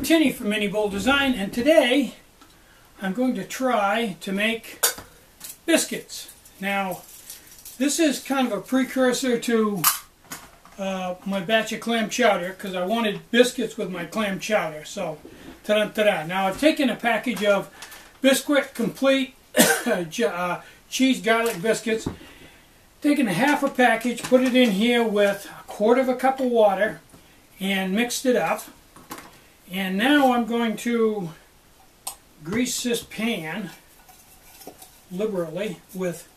Tinny from Mini Bowl Design, and today I'm going to try to make biscuits. Now, this is kind of a precursor to my batch of clam chowder, because I wanted biscuits with my clam chowder. So, ta-da! Now I've taken a package of Biscuit Complete cheese garlic biscuits, taken a half a package, put it in here with a quarter of a cup of water, and mixed it up. And now I'm going to grease this pan liberally with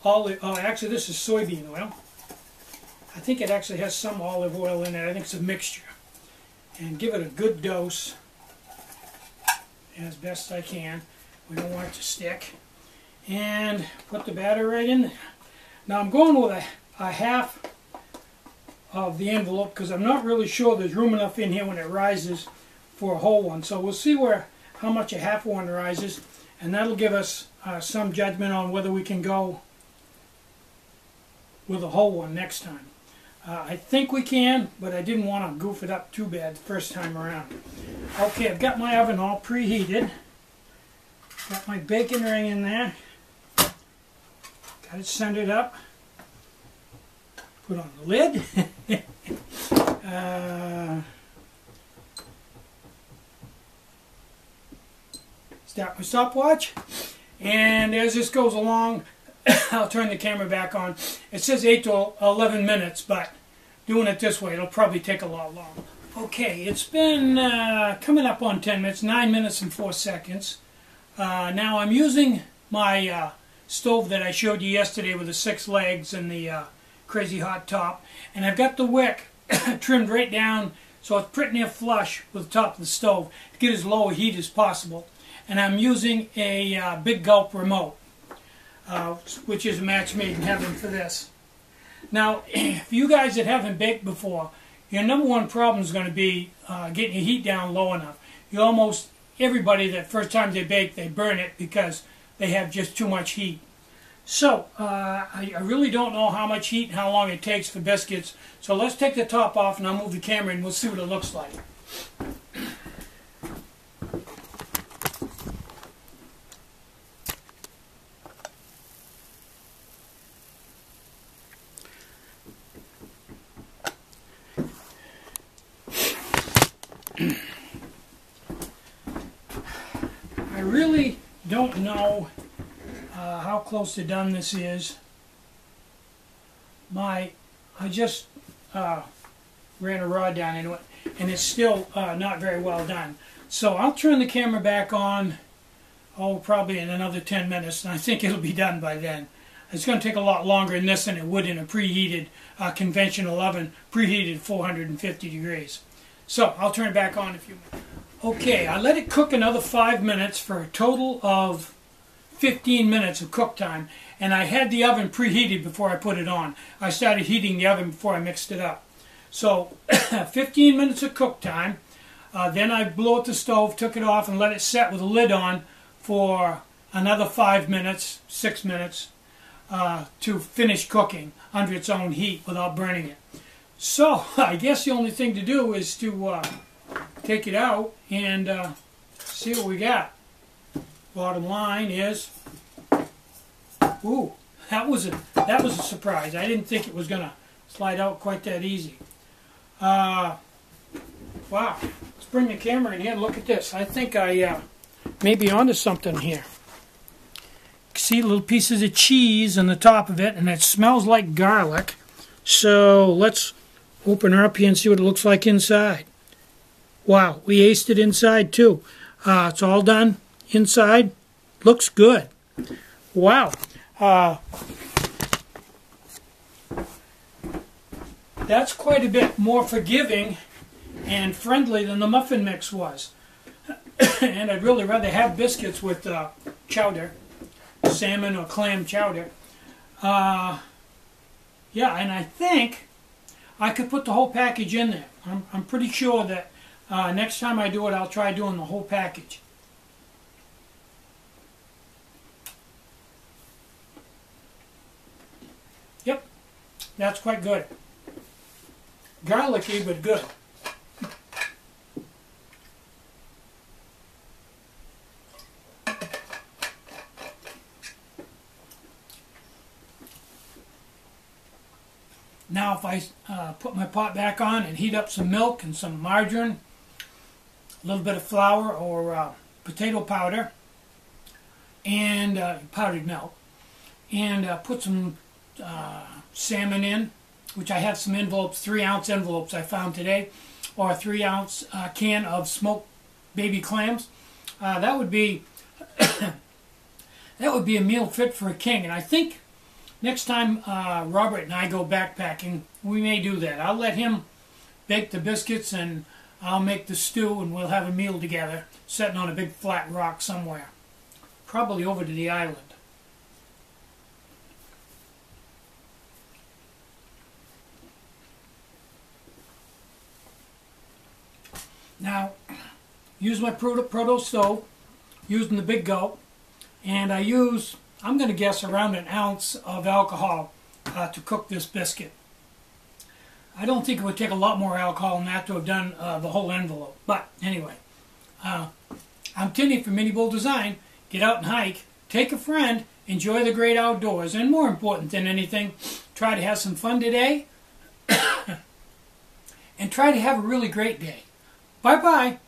olive. Oh, actually, this is soybean oil. I think it actually has some olive oil in it. I think it's a mixture. And give it a good dose as best I can. We don't want it to stick. And put the batter right in there. Now I'm going with a half of the envelope because I'm not really sure there's room enough in here when it rises for a whole one. So we'll see how much a half one rises, and that'll give us some judgment on whether we can go with a whole one next time. I think we can, but I didn't want to goof it up too bad the first time around. Okay, I've got my oven all preheated. Got my bacon ring in there. Got it centered up. Put on the lid. Start my stopwatch. And as this goes along, I'll turn the camera back on. It says 8 to 11 minutes, but doing it this way, it'll probably take a lot longer. Okay, it's been coming up on 10 minutes, 9 minutes and 4 seconds. Now I'm using my stove that I showed you yesterday with the 6 legs and the crazy hot top. And I've got the wick trimmed right down so it's pretty near flush with the top of the stove to get as low a heat as possible. And I'm using a Big Gulp remote, which is a match made in heaven for this. Now, if you guys that haven't baked before, your number one problem is going to be getting your heat down low enough. Almost everybody that first time they bake, they burn it because they have just too much heat. So, I really don't know how much heat and how long it takes for biscuits. So let's take the top off and I'll move the camera and we'll see what it looks like. I really don't know how close to done this is. I just ran a rod down into it, and it's still not very well done. So I'll turn the camera back on, probably in another 10 minutes, and I think it'll be done by then. It's going to take a lot longer in this than it would in a preheated conventional oven, preheated 450 degrees. So I'll turn it back on in a few minutes. Okay, I let it cook another 5 minutes for a total of 15 minutes of cook time, and I had the oven preheated before I put it on. I started heating the oven before I mixed it up. So 15 minutes of cook time. Then I blew out the stove, took it off, and let it set with a lid on for another 5 minutes, 6 minutes, to finish cooking under its own heat without burning it. So I guess the only thing to do is to take it out and see what we got. Bottom line is, ooh, that was a surprise. I didn't think it was gonna slide out quite that easy. Wow, let's bring the camera in here and look at this. I think I may be onto something here. See little pieces of cheese on the top of it, and it smells like garlic. So let's open her up here and see what it looks like inside. Wow, we aced it inside too. It's all done inside. Looks good. Wow. That's quite a bit more forgiving and friendly than the muffin mix was. And I'd really rather have biscuits with chowder, salmon or clam chowder. Yeah, and I think I could put the whole package in there. I'm pretty sure that next time I do it, I'll try doing the whole package. Yep, that's quite good. Garlicky, but good. Now if I put my pot back on and heat up some milk and some margarine, a little bit of flour or potato powder, and powdered milk, and put some salmon in, which I have some envelopes, 3-ounce envelopes I found today, or a 3-ounce can of smoked baby clams. That would be that would be a meal fit for a king. And I think next time Robert and I go backpacking, we may do that. I'll let him bake the biscuits and I'll make the stew, and we'll have a meal together, sitting on a big flat rock somewhere, probably over to the island. Now, use my proto stove, using the big gulp, and I use, I'm going to guess, around 1 ounce of alcohol to cook this biscuit. I don't think it would take a lot more alcohol than that to have done the whole envelope. But anyway, I'm Tinny from Mini Bowl Design. Get out and hike, take a friend, enjoy the great outdoors, and more important than anything, try to have some fun today and try to have a really great day. Bye-bye.